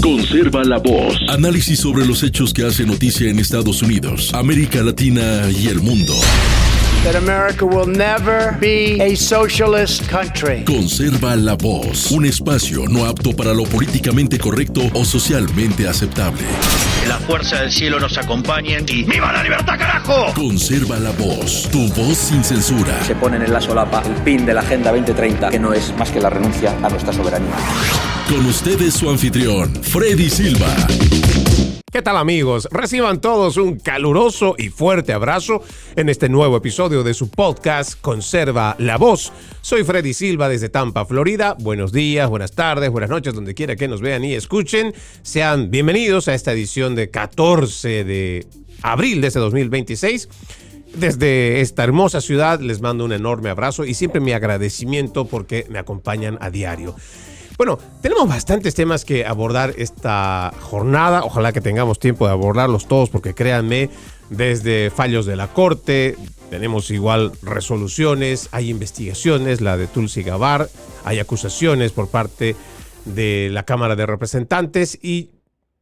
Conserva la voz. Análisis sobre los hechos que hacen noticia en Estados Unidos, América Latina y el mundo. That America will never be a socialist country. Conserva la voz. Un espacio no apto para lo políticamente correcto o socialmente aceptable. Que la fuerza del cielo nos acompañe y ¡viva la libertad, carajo! Conserva la voz. Tu voz sin censura. Se ponen en la solapa el pin de la Agenda 2030, que no es más que la renuncia a nuestra soberanía. Con ustedes su anfitrión, Freddy Silva. ¿Qué tal, amigos? Reciban todos un caluroso y fuerte abrazo en este nuevo episodio de su podcast Conserva la Voz. Soy Freddy Silva desde Tampa, Florida. Buenos días, buenas tardes, buenas noches, donde quiera que nos vean y escuchen. Sean bienvenidos a esta edición de 14 de abril de este 2026. Desde esta hermosa ciudad les mando un enorme abrazo y siempre mi agradecimiento porque me acompañan a diario. Bueno, tenemos bastantes temas que abordar esta jornada. Ojalá que tengamos tiempo de abordarlos todos porque créanme, desde fallos de la Corte, tenemos igual resoluciones, hay investigaciones, la de Tulsi Gabbard, hay acusaciones por parte de la Cámara de Representantes.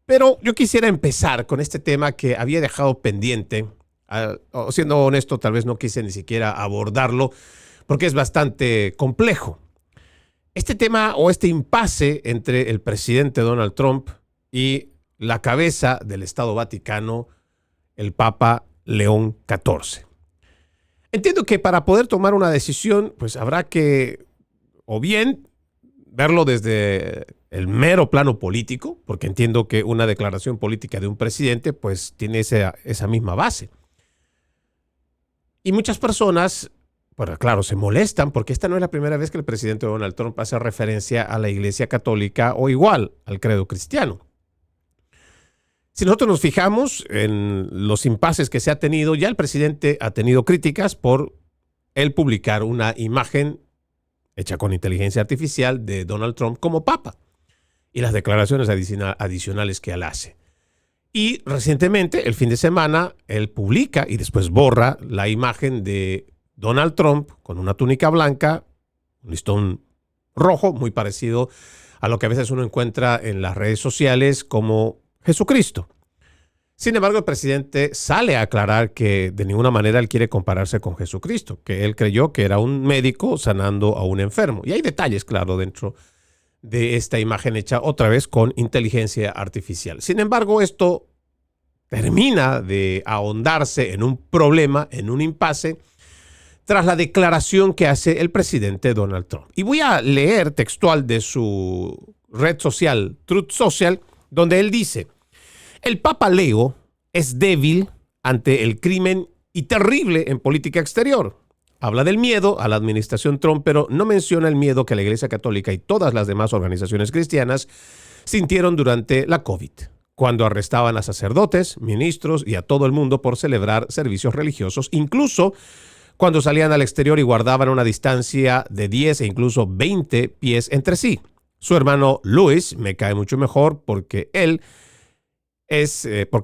Pero yo quisiera empezar con este tema que había dejado pendiente. Siendo honesto, tal vez no quise ni siquiera abordarlo porque es bastante complejo. Este tema o este impasse entre el presidente Donald Trump y la cabeza del Estado Vaticano, el Papa León XIV. Entiendo que para poder tomar una decisión, pues habrá que o bien verlo desde el mero plano político, porque entiendo que una declaración política de un presidente pues tiene esa misma base. Y muchas personas, bueno, claro, se molestan porque esta no es la primera vez que el presidente Donald Trump hace referencia a la Iglesia Católica o igual al credo cristiano. Si nosotros nos fijamos en los impases que se ha tenido, ya el presidente ha tenido críticas por él publicar una imagen hecha con inteligencia artificial de Donald Trump como papa y las declaraciones adicionales que él hace. Y recientemente, el fin de semana, él publica y después borra la imagen de Donald Trump con una túnica blanca, un listón rojo, muy parecido a lo que a veces uno encuentra en las redes sociales como Jesucristo. Sin embargo, el presidente sale a aclarar que de ninguna manera él quiere compararse con Jesucristo, que él creyó que era un médico sanando a un enfermo. Y hay detalles, claro, dentro de esta imagen hecha otra vez con inteligencia artificial. Sin embargo, esto termina de ahondarse en un problema, en un impasse, tras la declaración que hace el presidente Donald Trump. Y voy a leer textual de su red social, Truth Social, donde él dice: el Papa Leo es débil ante el crimen y terrible en política exterior. Habla del miedo a la administración Trump, pero no menciona el miedo que la Iglesia Católica y todas las demás organizaciones cristianas sintieron durante la COVID, cuando arrestaban a sacerdotes, ministros y a todo el mundo por celebrar servicios religiosos, incluso cuando salían al exterior y guardaban una distancia de 10 e incluso 20 pies entre sí. Su hermano Luis me cae mucho mejor porque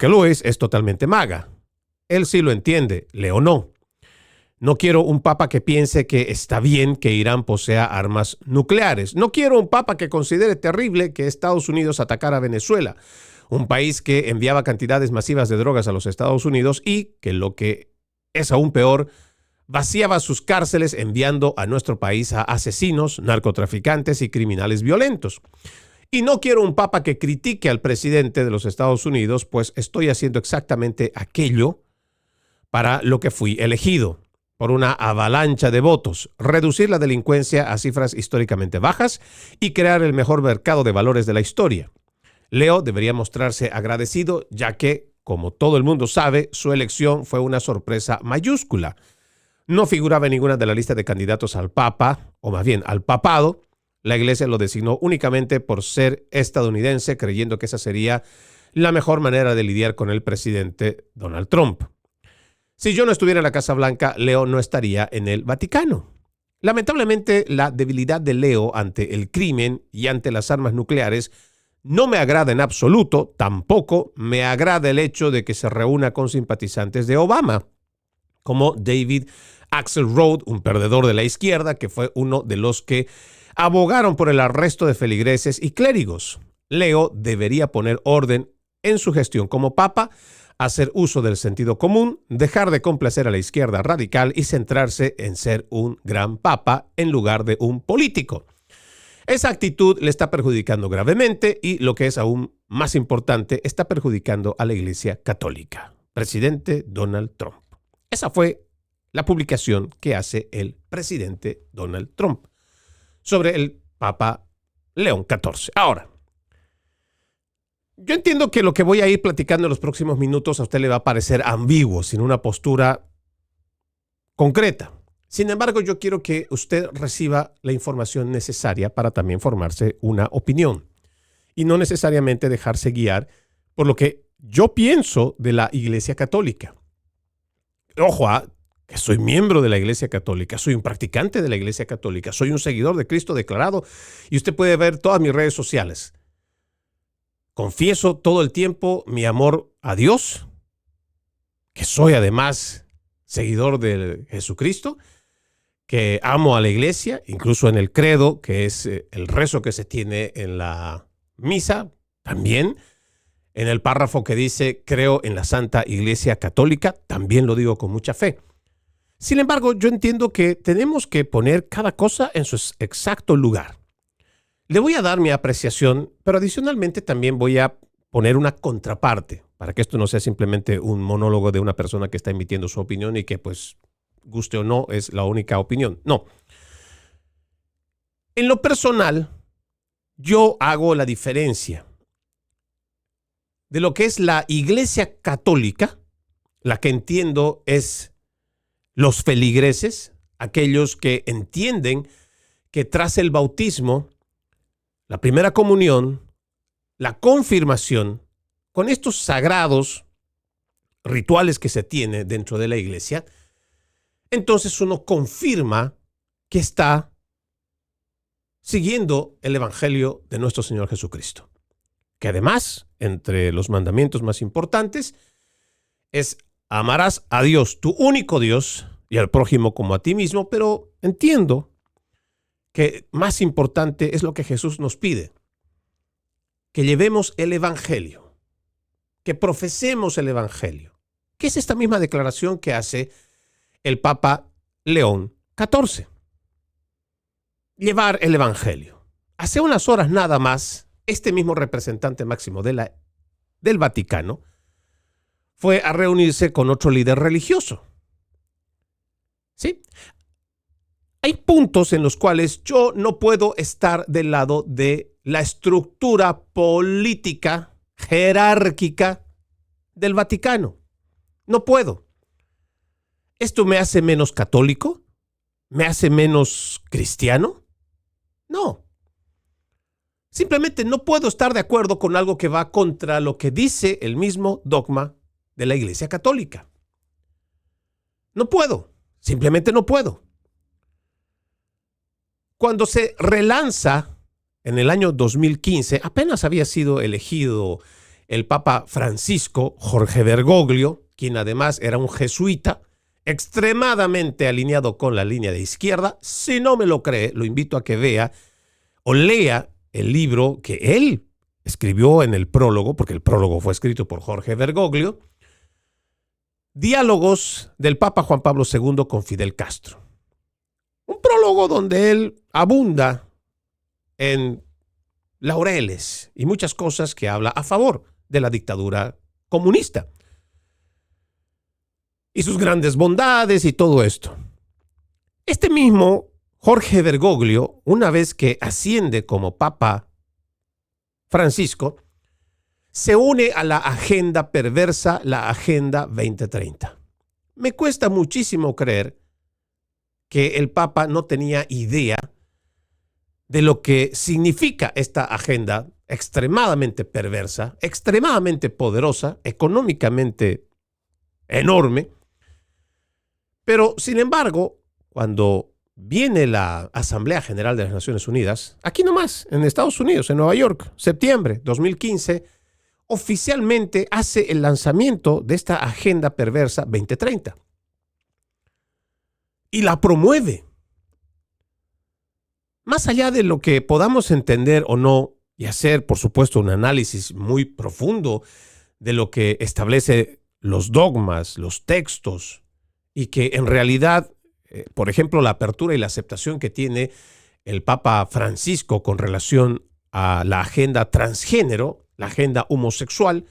Luis es totalmente maga. Él sí lo entiende, Leo no. No quiero un papa que piense que está bien que Irán posea armas nucleares. No quiero un papa que considere terrible que Estados Unidos atacara a Venezuela, un país que enviaba cantidades masivas de drogas a los Estados Unidos y que, lo que es aún peor, vaciaba sus cárceles enviando a nuestro país a asesinos, narcotraficantes y criminales violentos. Y no quiero un papa que critique al presidente de los Estados Unidos, pues estoy haciendo exactamente aquello para lo que fui elegido, por una avalancha de votos, reducir la delincuencia a cifras históricamente bajas y crear el mejor mercado de valores de la historia. Leo debería mostrarse agradecido, ya que, como todo el mundo sabe, su elección fue una sorpresa mayúscula. No figuraba en ninguna de la lista de candidatos al Papa, o más bien al papado. La Iglesia lo designó únicamente por ser estadounidense, creyendo que esa sería la mejor manera de lidiar con el presidente Donald Trump. Si yo no estuviera en la Casa Blanca, Leo no estaría en el Vaticano. Lamentablemente, la debilidad de Leo ante el crimen y ante las armas nucleares no me agrada en absoluto. Tampoco me agrada el hecho de que se reúna con simpatizantes de Obama, como David Axelrod, un perdedor de la izquierda, que fue uno de los que abogaron por el arresto de feligreses y clérigos. Leo debería poner orden en su gestión como papa, hacer uso del sentido común, dejar de complacer a la izquierda radical y centrarse en ser un gran papa en lugar de un político. Esa actitud le está perjudicando gravemente y, lo que es aún más importante, está perjudicando a la Iglesia Católica. Presidente Donald Trump. Esa fue la publicación que hace el presidente Donald Trump sobre el Papa León XIV. Ahora, yo entiendo que lo que voy a ir platicando en los próximos minutos a usted le va a parecer ambiguo, sin una postura concreta. Sin embargo, yo quiero que usted reciba la información necesaria para también formarse una opinión y no necesariamente dejarse guiar por lo que yo pienso de la Iglesia Católica. Ojo, que soy miembro de la Iglesia Católica, soy un practicante de la Iglesia Católica, soy un seguidor de Cristo declarado y usted puede ver todas mis redes sociales. Confieso todo el tiempo mi amor a Dios, que soy además seguidor de Jesucristo, que amo a la Iglesia, incluso en el credo, que es el rezo que se tiene en la misa, también en el párrafo que dice creo en la Santa Iglesia Católica, también lo digo con mucha fe. Sin embargo, yo entiendo que tenemos que poner cada cosa en su exacto lugar. Le voy a dar mi apreciación, pero adicionalmente también voy a poner una contraparte para que esto no sea simplemente un monólogo de una persona que está emitiendo su opinión y que, pues, guste o no, es la única opinión. No. En lo personal, yo hago la diferencia de lo que es la Iglesia Católica, la que entiendo es los feligreses, aquellos que entienden que tras el bautismo, la primera comunión, la confirmación, con estos sagrados rituales que se tiene dentro de la iglesia, entonces uno confirma que está siguiendo el evangelio de nuestro Señor Jesucristo. Que además, entre los mandamientos más importantes, es amarás a Dios, tu único Dios, y al prójimo como a ti mismo, pero entiendo que más importante es lo que Jesús nos pide, que llevemos el evangelio, que profesemos el evangelio, que es esta misma declaración que hace el Papa León XIV. Llevar el evangelio. Hace unas horas nada más, este mismo representante máximo del Vaticano fue a reunirse con otro líder religioso. ¿Sí? Hay puntos en los cuales yo no puedo estar del lado de la estructura política, jerárquica del Vaticano. No puedo. ¿Esto me hace menos católico? ¿Me hace menos cristiano? No. Simplemente no puedo estar de acuerdo con algo que va contra lo que dice el mismo dogma de la Iglesia Católica. No puedo. Simplemente no puedo. Cuando se relanza en el año 2015, apenas había sido elegido el Papa Francisco Jorge Bergoglio, quien además era un jesuita, extremadamente alineado con la línea de izquierda. Si no me lo cree, lo invito a que vea o lea el libro que él escribió en el prólogo, porque el prólogo fue escrito por Jorge Bergoglio, Diálogos del Papa Juan Pablo II con Fidel Castro. Un prólogo donde él abunda en laureles y muchas cosas que habla a favor de la dictadura comunista y sus grandes bondades y todo esto. Este mismo Jorge Bergoglio, una vez que asciende como Papa Francisco, se une a la agenda perversa, la Agenda 2030. Me cuesta muchísimo creer que el Papa no tenía idea de lo que significa esta agenda extremadamente perversa, extremadamente poderosa, económicamente enorme. Pero, sin embargo, cuando viene la Asamblea General de las Naciones Unidas, aquí nomás, en Estados Unidos, en Nueva York, septiembre 2015, oficialmente hace el lanzamiento de esta Agenda Perversa 2030. Y la promueve. Más allá de lo que podamos entender o no y hacer, por supuesto, un análisis muy profundo de lo que establece los dogmas, los textos, y que en realidad, por ejemplo, la apertura y la aceptación que tiene el Papa Francisco con relación a la agenda transgénero, la agenda homosexual,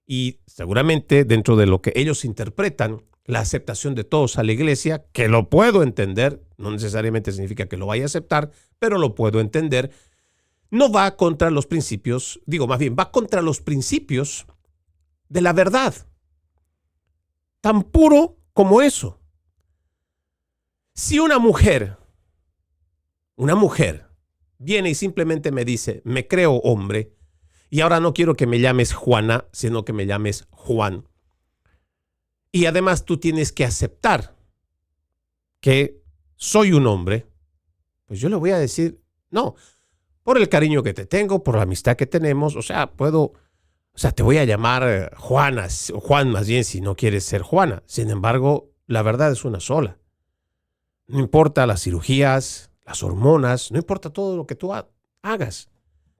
y seguramente dentro de lo que ellos interpretan, la aceptación de todos a la iglesia, que lo puedo entender, no necesariamente significa que lo vaya a aceptar, pero lo puedo entender, no va contra los principios, más bien, va contra los principios de la verdad. Tan puro como eso. Si una mujer viene y simplemente me dice, me creo hombre, y ahora no quiero que me llames Juana, sino que me llames Juan. Y además tú tienes que aceptar que soy un hombre, pues yo le voy a decir, no, por el cariño que te tengo, por la amistad que tenemos, te voy a llamar Juana, o Juan más bien si no quieres ser Juana. Sin embargo, la verdad es una sola. No importa las cirugías, las hormonas, no importa todo lo que tú hagas.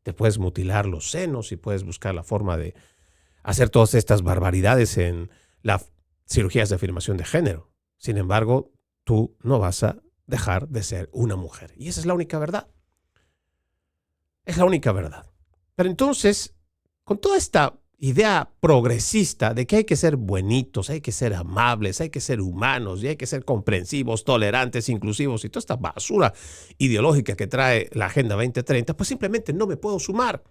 Te puedes mutilar los senos y puedes buscar la forma de hacer todas estas barbaridades en las cirugías de afirmación de género. Sin embargo, tú no vas a dejar de ser una mujer. Y esa es la única verdad. Es la única verdad. Pero entonces, con toda esta idea progresista de que hay que ser buenitos, hay que ser amables, hay que ser humanos y hay que ser comprensivos, tolerantes, inclusivos y toda esta basura ideológica que trae la Agenda 2030, pues simplemente no me puedo sumar.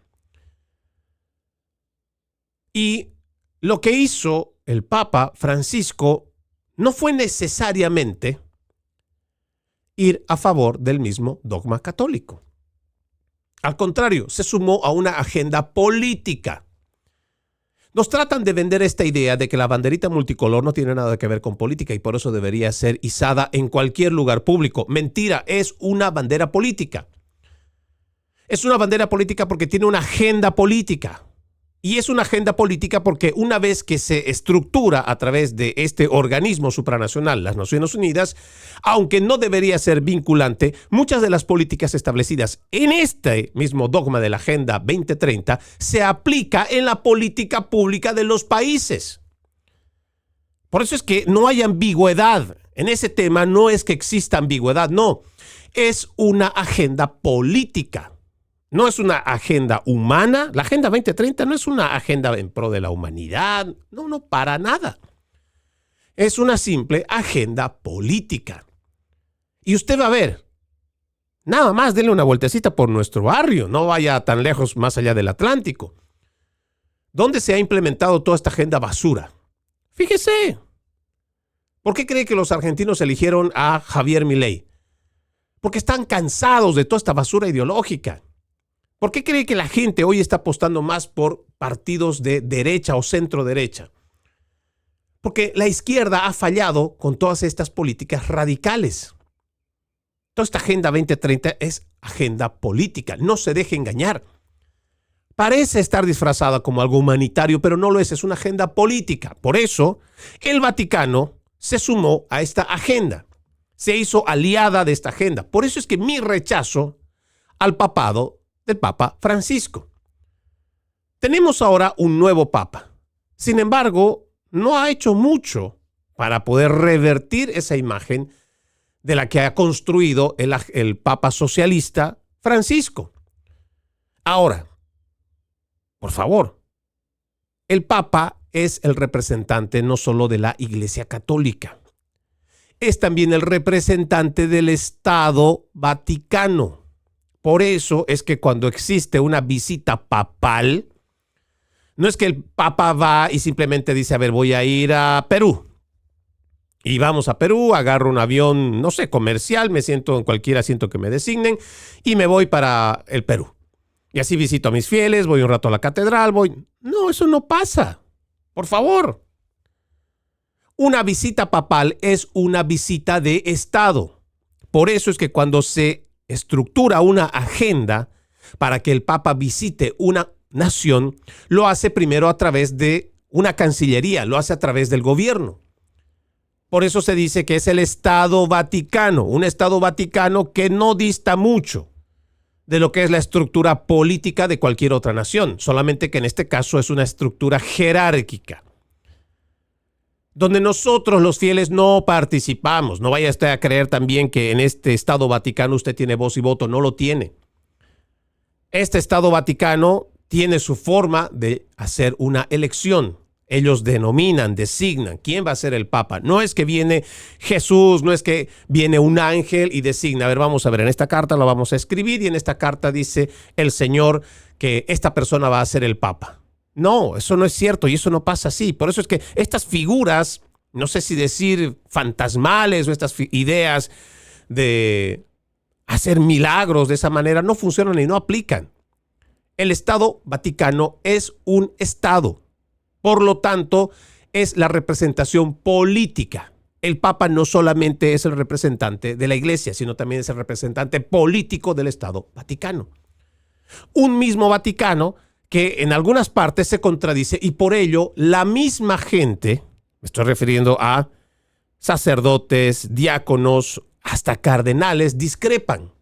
Y lo que hizo el Papa Francisco no fue necesariamente ir a favor del mismo dogma católico. Al contrario, se sumó a una agenda política. Nos tratan de vender esta idea de que la banderita multicolor no tiene nada que ver con política y por eso debería ser izada en cualquier lugar público. Mentira, es una bandera política. Es una bandera política porque tiene una agenda política. Y es una agenda política porque una vez que se estructura a través de este organismo supranacional, las Naciones Unidas, aunque no debería ser vinculante, muchas de las políticas establecidas en este mismo dogma de la Agenda 2030 se aplica en la política pública de los países. Por eso es que no hay ambigüedad. En ese tema no es que exista ambigüedad, no. Es una agenda política. No es una agenda humana. La Agenda 2030 no es una agenda en pro de la humanidad. No, para nada. Es una simple agenda política. Y usted va a ver, nada más denle una vueltecita por nuestro barrio. No vaya tan lejos más allá del Atlántico. ¿Dónde se ha implementado toda esta agenda basura? Fíjese. ¿Por qué cree que los argentinos eligieron a Javier Milei? Porque están cansados de toda esta basura ideológica. ¿Por qué cree que la gente hoy está apostando más por partidos de derecha o centro derecha? Porque la izquierda ha fallado con todas estas políticas radicales. Toda esta Agenda 2030 es agenda política. No se deje engañar. Parece estar disfrazada como algo humanitario, pero no lo es una agenda política. Por eso, el Vaticano se sumó a esta agenda. Se hizo aliada de esta agenda. Por eso es que mi rechazo al papado del Papa Francisco. Tenemos ahora un nuevo Papa. Sin embargo, no ha hecho mucho para poder revertir esa imagen de la que ha construido el Papa socialista Francisco. Ahora, por favor, el Papa es el representante no solo de la Iglesia Católica, es también el representante del Estado Vaticano. Por eso es que cuando existe una visita papal, no es que el Papa va y simplemente dice, a ver, voy a ir a Perú. Y vamos a Perú, agarro un avión, no sé, comercial, me siento en cualquier asiento que me designen y me voy para el Perú. Y así visito a mis fieles, voy un rato a la catedral, voy... No, eso no pasa. Por favor. Una visita papal es una visita de Estado. Por eso es que cuando se estructura una agenda para que el Papa visite una nación, lo hace primero a través de una cancillería, lo hace a través del gobierno. Por eso se dice que es el Estado Vaticano, un Estado Vaticano que no dista mucho de lo que es la estructura política de cualquier otra nación, solamente que en este caso es una estructura jerárquica, donde nosotros los fieles no participamos. No vaya usted a creer también que en este Estado Vaticano usted tiene voz y voto, no lo tiene. Este Estado Vaticano tiene su forma de hacer una elección. Ellos denominan, designan quién va a ser el Papa. No es que viene Jesús, no es que viene un ángel y designa. A ver, vamos a ver, en esta carta lo vamos a escribir y en esta carta dice el Señor que esta persona va a ser el Papa. No, eso no es cierto y eso no pasa así. Por eso es que estas figuras, no sé si decir fantasmales o estas ideas de hacer milagros de esa manera, no funcionan y no aplican. El Estado Vaticano es un Estado. Por lo tanto, es la representación política. El Papa no solamente es el representante de la Iglesia, sino también es el representante político del Estado Vaticano. Un mismo Vaticano que en algunas partes se contradice y por ello la misma gente, me estoy refiriendo a sacerdotes, diáconos, hasta cardenales, discrepan.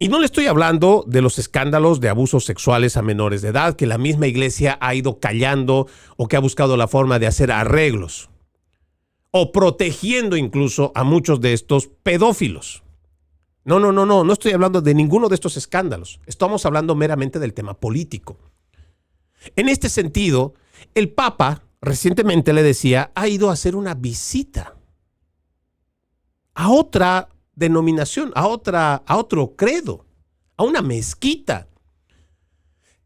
Y no le estoy hablando de los escándalos de abusos sexuales a menores de edad que la misma iglesia ha ido callando o que ha buscado la forma de hacer arreglos o protegiendo incluso a muchos de estos pedófilos. No estoy hablando de ninguno de estos escándalos. Estamos hablando meramente del tema político. En este sentido, el Papa, recientemente le decía, ha ido a hacer una visita a otra denominación, a otro credo, a una mezquita.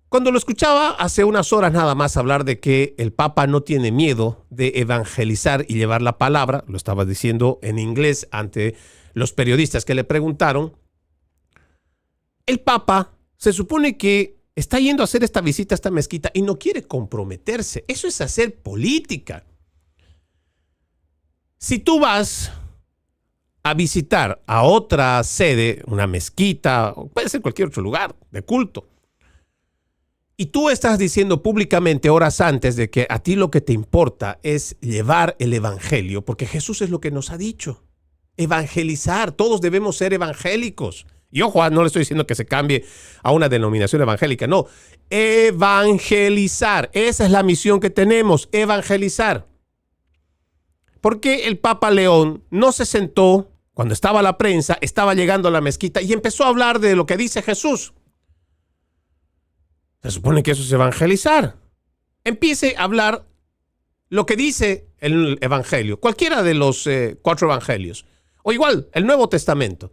Cuando lo escuchaba hace unas horas nada más hablar de que el Papa no tiene miedo de evangelizar y llevar la palabra, lo estaba diciendo en inglés ante los periodistas que le preguntaron, el Papa se supone que está yendo a hacer esta visita a esta mezquita y no quiere comprometerse. Eso es hacer política. Si tú vas a visitar a otra sede, una mezquita, puede ser cualquier otro lugar de culto, y tú estás diciendo públicamente horas antes de que a ti lo que te importa es llevar el evangelio, porque Jesús es lo que nos ha dicho, evangelizar, todos debemos ser evangélicos. Y ojo, no le estoy diciendo que se cambie a una denominación evangélica, no, evangelizar, esa es la misión que tenemos, evangelizar. ¿Por qué el Papa León no se sentó cuando estaba la prensa, estaba llegando a la mezquita y empezó a hablar de lo que dice Jesús? Se supone que eso es evangelizar. Empiece a hablar lo que dice el evangelio, cualquiera de los 4 evangelios, o igual el Nuevo Testamento,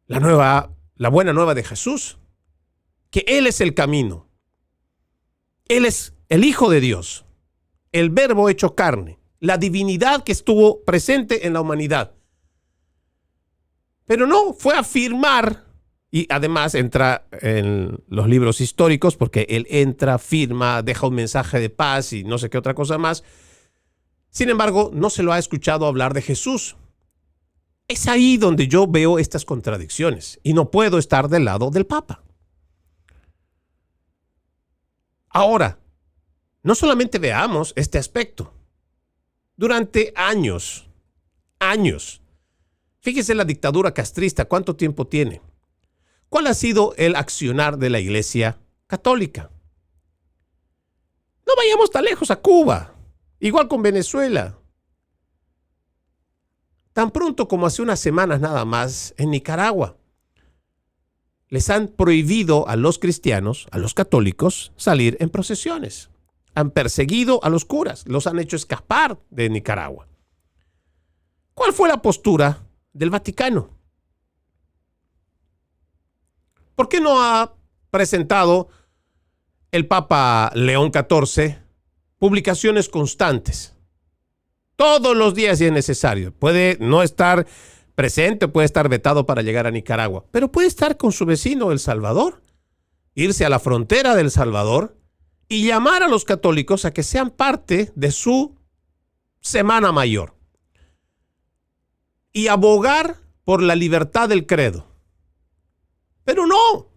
la buena nueva de Jesús, que Él es el camino, Él es el Hijo de Dios, el Verbo hecho carne, la divinidad que estuvo presente en la humanidad. Pero no, fue a afirmar, y además entra en los libros históricos, porque él entra, firma, deja un mensaje de paz y no sé qué otra cosa más. Sin embargo, no se lo ha escuchado hablar de Jesús. Es ahí donde yo veo estas contradicciones y no puedo estar del lado del Papa. Ahora, no solamente veamos este aspecto. Durante años, fíjese la dictadura castrista, ¿cuánto tiempo tiene? ¿Cuál ha sido el accionar de la Iglesia Católica? No vayamos tan lejos, a Cuba, igual con Venezuela. Tan pronto como hace unas semanas nada más en Nicaragua. Les han prohibido a los cristianos, a los católicos, salir en procesiones. Han perseguido a los curas, los han hecho escapar de Nicaragua. ¿Cuál fue la postura del Vaticano? ¿Por qué no ha presentado el Papa León XIV publicaciones constantes? Todos los días si es necesario. Puede no estar presente, puede estar vetado para llegar a Nicaragua, pero puede estar con su vecino El Salvador, irse a la frontera de El Salvador y llamar a los católicos a que sean parte de su Semana Mayor y abogar por la libertad del credo. Pero no.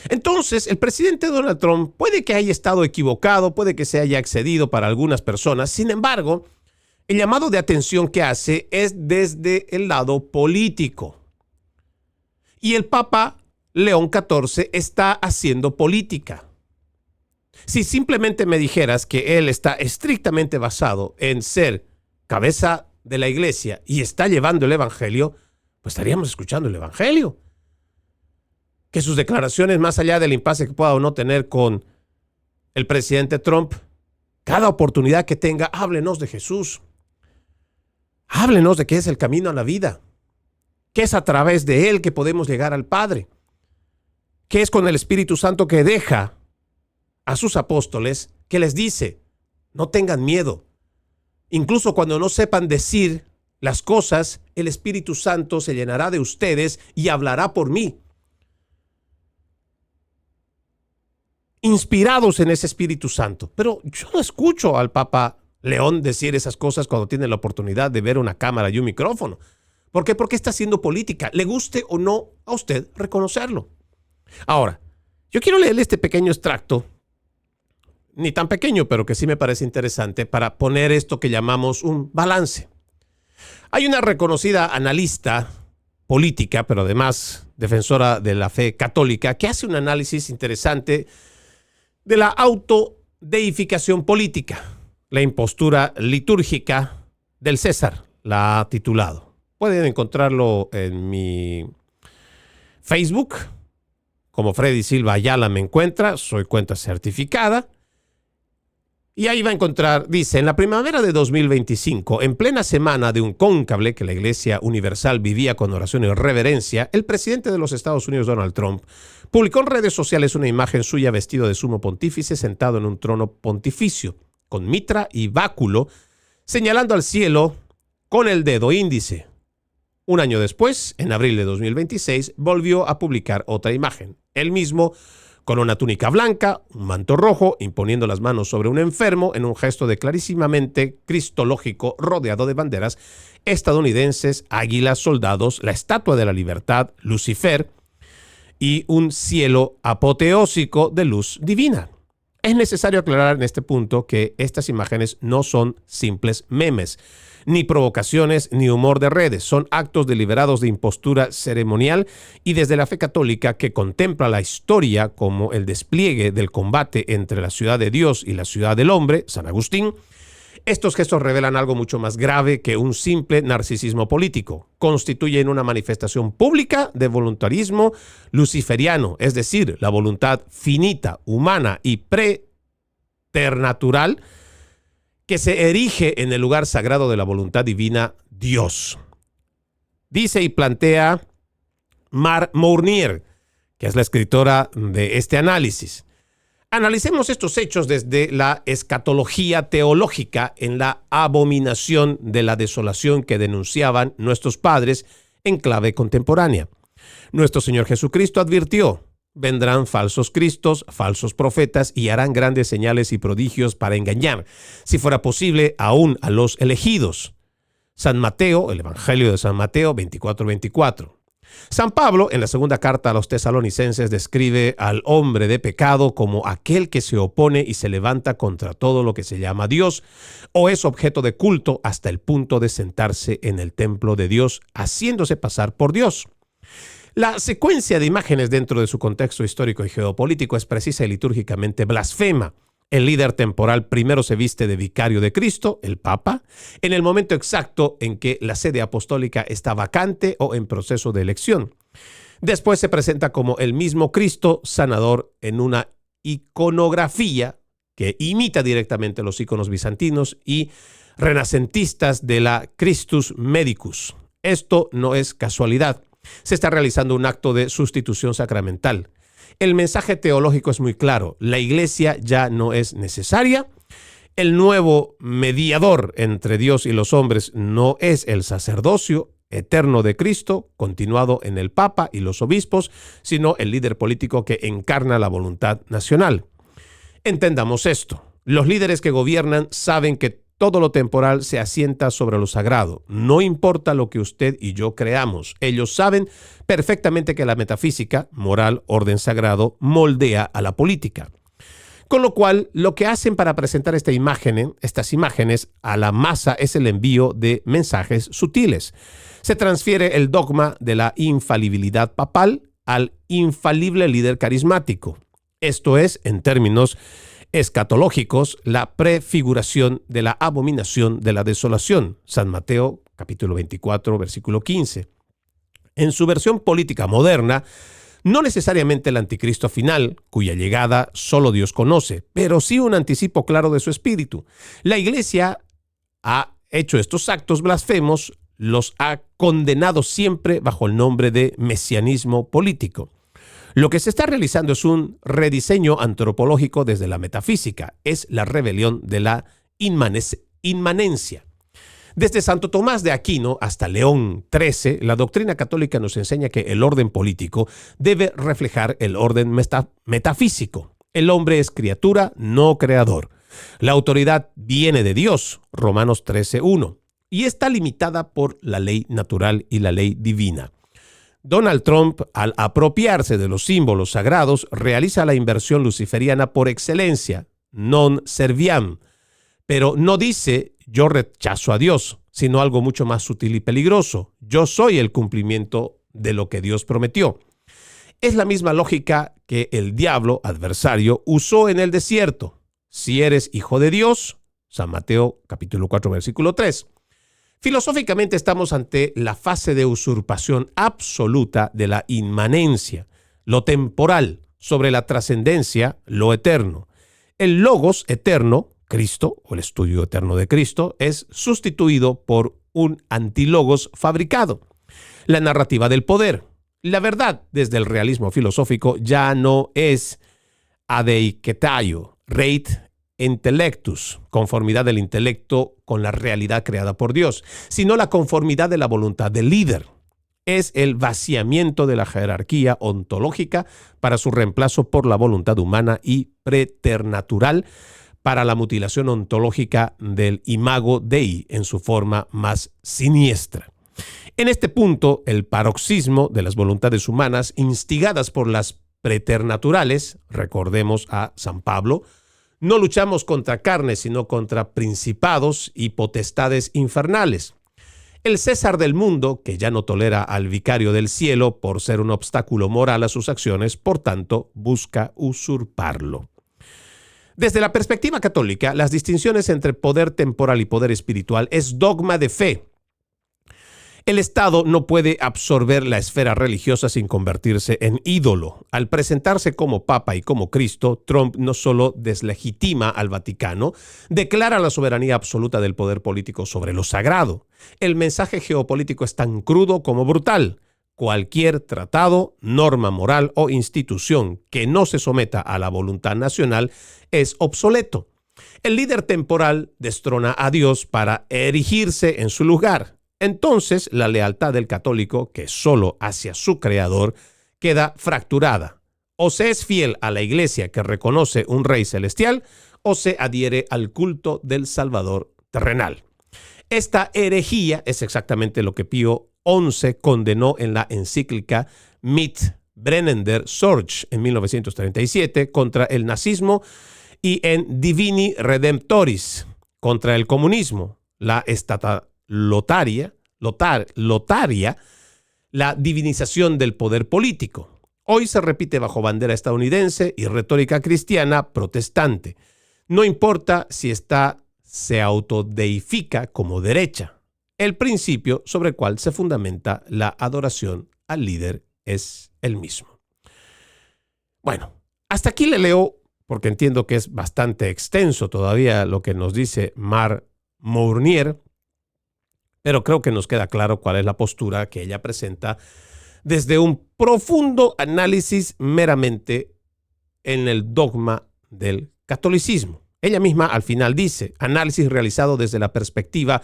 Entonces, el presidente Donald Trump puede que haya estado equivocado, puede que se haya excedido para algunas personas. Sin embargo, el llamado de atención que hace es desde el lado político. Y el Papa León XIV está haciendo política. Si simplemente me dijeras que él está estrictamente basado en ser cabeza de la iglesia y está llevando el evangelio, pues estaríamos escuchando el evangelio. Que sus declaraciones, más allá del impasse que pueda o no tener con el presidente Trump, cada oportunidad que tenga, háblenos de Jesús. Háblenos de que es el camino a la vida. Que es a través de él que podemos llegar al Padre. Que es con el Espíritu Santo que deja a sus apóstoles, que les dice, no tengan miedo. Incluso cuando no sepan decir las cosas, el Espíritu Santo se llenará de ustedes y hablará por mí. Inspirados en ese Espíritu Santo. Pero yo no escucho al Papa León decir esas cosas cuando tiene la oportunidad de ver una cámara y un micrófono. ¿Por qué? Porque está haciendo política. Le guste o no a usted reconocerlo. Ahora, yo quiero leerle este pequeño extracto, ni tan pequeño, pero que sí me parece interesante, para poner esto que llamamos un balance. Hay una reconocida analista política, pero además defensora de la fe católica, que hace un análisis interesante de la autodeificación política, la impostura litúrgica del César, la ha titulado. Pueden encontrarlo en mi Facebook, como Freddy Silva Ayala me encuentra, soy cuenta certificada. Y ahí va a encontrar, dice, en la primavera de 2025, en plena semana de un cónclave que la Iglesia Universal vivía con oración y reverencia, el presidente de los Estados Unidos, Donald Trump, publicó en redes sociales una imagen suya vestido de sumo pontífice sentado en un trono pontificio, con mitra y báculo, señalando al cielo con el dedo índice. Un año después, en abril de 2026, volvió a publicar otra imagen. Él mismo, con una túnica blanca, un manto rojo, imponiendo las manos sobre un enfermo en un gesto de clarísimamente cristológico rodeado de banderas estadounidenses, águilas, soldados, la Estatua de la Libertad, Lucifer y un cielo apoteósico de luz divina. Es necesario aclarar en este punto que estas imágenes no son simples memes, ni provocaciones, ni humor de redes. Son actos deliberados de impostura ceremonial y desde la fe católica que contempla la historia como el despliegue del combate entre la ciudad de Dios y la ciudad del hombre, San Agustín. Estos gestos revelan algo mucho más grave que un simple narcisismo político. Constituyen una manifestación pública de voluntarismo luciferiano, es decir, la voluntad finita, humana y preternatural que se erige en el lugar sagrado de la voluntad divina, Dios. Dice y plantea Mar Mournier, que es la escritora de este análisis. Analicemos estos hechos desde la escatología teológica en la abominación de la desolación que denunciaban nuestros padres en clave contemporánea. Nuestro Señor Jesucristo advirtió: vendrán falsos cristos, falsos profetas y harán grandes señales y prodigios para engañar, si fuera posible, aún a los elegidos. San Mateo, el Evangelio de San Mateo 24:24. San Pablo, en la segunda carta a los tesalonicenses, describe al hombre de pecado como aquel que se opone y se levanta contra todo lo que se llama Dios o es objeto de culto hasta el punto de sentarse en el templo de Dios, haciéndose pasar por Dios. La secuencia de imágenes dentro de su contexto histórico y geopolítico es precisa y litúrgicamente blasfema. El líder temporal primero se viste de vicario de Cristo, el Papa, en el momento exacto en que la sede apostólica está vacante o en proceso de elección. Después se presenta como el mismo Cristo sanador en una iconografía que imita directamente los iconos bizantinos y renacentistas de la Christus Medicus. Esto no es casualidad. Se está realizando un acto de sustitución sacramental. El mensaje teológico es muy claro. La iglesia ya no es necesaria. El nuevo mediador entre Dios y los hombres no es el sacerdocio eterno de Cristo, continuado en el Papa y los obispos, sino el líder político que encarna la voluntad nacional. Entendamos esto. Los líderes que gobiernan saben que todo lo temporal se asienta sobre lo sagrado. No importa lo que usted y yo creamos. Ellos saben perfectamente que la metafísica, moral, orden sagrado, moldea a la política. Con lo cual, lo que hacen para presentar estas imágenes a la masa es el envío de mensajes sutiles. Se transfiere el dogma de la infalibilidad papal al infalible líder carismático. Esto es, en términos escatológicos, la prefiguración de la abominación de la desolación. San Mateo, capítulo 24, versículo 15. En su versión política moderna, no necesariamente el anticristo final, cuya llegada solo Dios conoce, pero sí un anticipo claro de su espíritu. La Iglesia ha hecho estos actos blasfemos, los ha condenado siempre bajo el nombre de mesianismo político. Lo que se está realizando es un rediseño antropológico desde la metafísica, es la rebelión de la inmanencia. Desde Santo Tomás de Aquino hasta León XIII, la doctrina católica nos enseña que el orden político debe reflejar el orden metafísico. El hombre es criatura, no creador. La autoridad viene de Dios, Romanos 13:1, y está limitada por la ley natural y la ley divina. Donald Trump, al apropiarse de los símbolos sagrados, realiza la inversión luciferiana por excelencia, non serviam, pero no dice yo rechazo a Dios, sino algo mucho más sutil y peligroso. Yo soy el cumplimiento de lo que Dios prometió. Es la misma lógica que el diablo, adversario, usó en el desierto. Si eres hijo de Dios, San Mateo capítulo 4, versículo 3. Filosóficamente estamos ante la fase de usurpación absoluta de la inmanencia, lo temporal, sobre la trascendencia, lo eterno. El logos eterno, Cristo, o el estudio eterno de Cristo, es sustituido por un antilogos fabricado. La narrativa del poder. La verdad, desde el realismo filosófico, ya no es adeiketaio, reit intellectus, conformidad del intelecto con la realidad creada por Dios, sino la conformidad de la voluntad del líder. Es el vaciamiento de la jerarquía ontológica para su reemplazo por la voluntad humana y preternatural, para la mutilación ontológica del imago Dei en su forma más siniestra. En este punto, el paroxismo de las voluntades humanas instigadas por las preternaturales, recordemos a San Pablo, no luchamos contra carne, sino contra principados y potestades infernales. El César del mundo, que ya no tolera al vicario del cielo por ser un obstáculo moral a sus acciones, por tanto, busca usurparlo. Desde la perspectiva católica, las distinciones entre poder temporal y poder espiritual es dogma de fe. El Estado no puede absorber la esfera religiosa sin convertirse en ídolo. Al presentarse como Papa y como Cristo, Trump no solo deslegitima al Vaticano, declara la soberanía absoluta del poder político sobre lo sagrado. El mensaje geopolítico es tan crudo como brutal. Cualquier tratado, norma moral o institución que no se someta a la voluntad nacional es obsoleto. El líder temporal destrona a Dios para erigirse en su lugar. Entonces, la lealtad del católico, que es solo hacia su creador, queda fracturada. O se es fiel a la iglesia que reconoce un rey celestial, o se adhiere al culto del Salvador terrenal. Esta herejía es exactamente lo que Pío XI condenó en la encíclica Mit Brennender Sorge en 1937 contra el nazismo y en Divini Redemptoris contra el comunismo, la lotaria, la divinización del poder político. Hoy se repite bajo bandera estadounidense y retórica cristiana protestante. No importa si se autodeifica como derecha. El principio sobre el cual se fundamenta la adoración al líder es el mismo. Bueno, hasta aquí le leo porque entiendo que es bastante extenso todavía lo que nos dice Mar Mournier, pero creo que nos queda claro cuál es la postura que ella presenta desde un profundo análisis meramente en el dogma del catolicismo. Ella misma al final dice, análisis realizado desde la perspectiva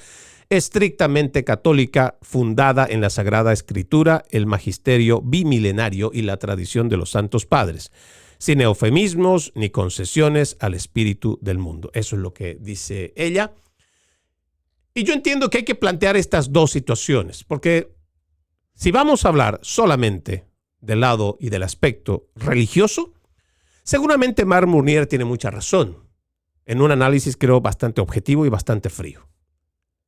estrictamente católica, fundada en la Sagrada Escritura, el magisterio bimilenario y la tradición de los santos padres, sin eufemismos ni concesiones al espíritu del mundo. Eso es lo que dice ella. Y yo entiendo que hay que plantear estas dos situaciones, porque si vamos a hablar solamente del lado y del aspecto religioso, Seguramente Mark Mournier tiene mucha razón, en un análisis creo bastante objetivo y bastante frío.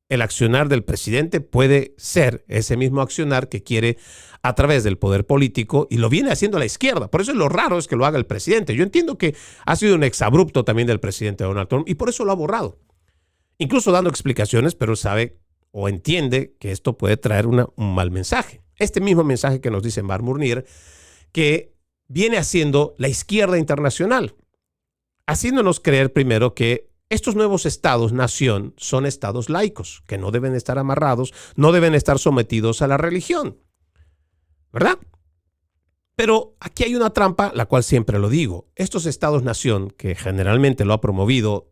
El accionar del presidente puede ser ese mismo accionar que quiere a través del poder político y lo viene haciendo la izquierda. Por eso lo raro es que lo haga el presidente. Yo entiendo que ha sido un exabrupto también del presidente Donald Trump y por eso lo ha borrado. Incluso dando explicaciones, pero él sabe o entiende que esto puede traer un mal mensaje. Este mismo mensaje que nos dice Mark Mournier, que viene haciendo la izquierda internacional, haciéndonos creer primero que estos nuevos estados-nación son estados laicos, que no deben estar amarrados, no deben estar sometidos a la religión, ¿verdad? Pero aquí hay una trampa, la cual siempre lo digo. Estos estados-nación, que generalmente lo ha promovido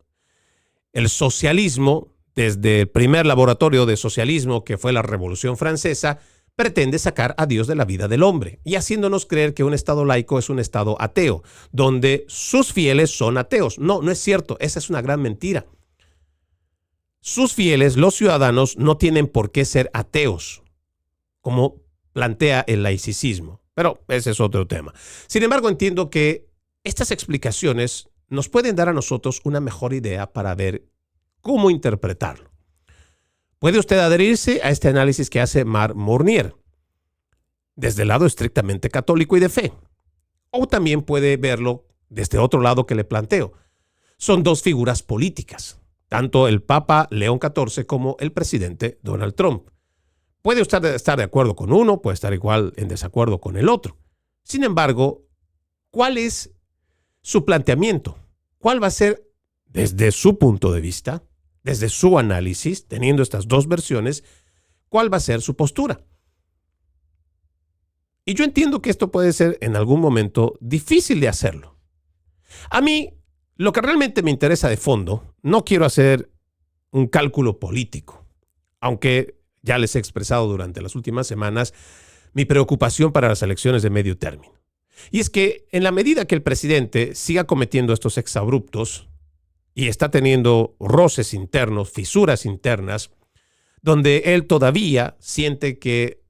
el socialismo, desde el primer laboratorio de socialismo que fue la Revolución Francesa, pretende sacar a Dios de la vida del hombre y haciéndonos creer que un estado laico es un estado ateo, donde sus fieles son ateos. No, no es cierto. Esa es una gran mentira. Sus fieles, los ciudadanos, no tienen por qué ser ateos, como plantea el laicismo. Pero ese es otro tema. Sin embargo, entiendo que estas explicaciones nos pueden dar a nosotros una mejor idea para ver cómo interpretarlo. Puede usted adherirse a este análisis que hace Mark Mournier desde el lado estrictamente católico y de fe. O también puede verlo desde otro lado que le planteo. Son dos figuras políticas, tanto el Papa León XIV como el presidente Donald Trump. Puede usted estar de acuerdo con uno, puede estar igual en desacuerdo con el otro. Sin embargo, ¿cuál es su planteamiento? ¿Cuál va a ser, desde su punto de vista, desde su análisis, teniendo estas dos versiones, cuál va a ser su postura? Y yo entiendo que esto puede ser en algún momento difícil de hacerlo. A mí, lo que realmente me interesa de fondo, no quiero hacer un cálculo político, aunque ya les he expresado durante las últimas semanas mi preocupación para las elecciones de medio término. Y es que en la medida que el presidente siga cometiendo estos exabruptos, y está teniendo roces internos, fisuras internas, donde él todavía siente que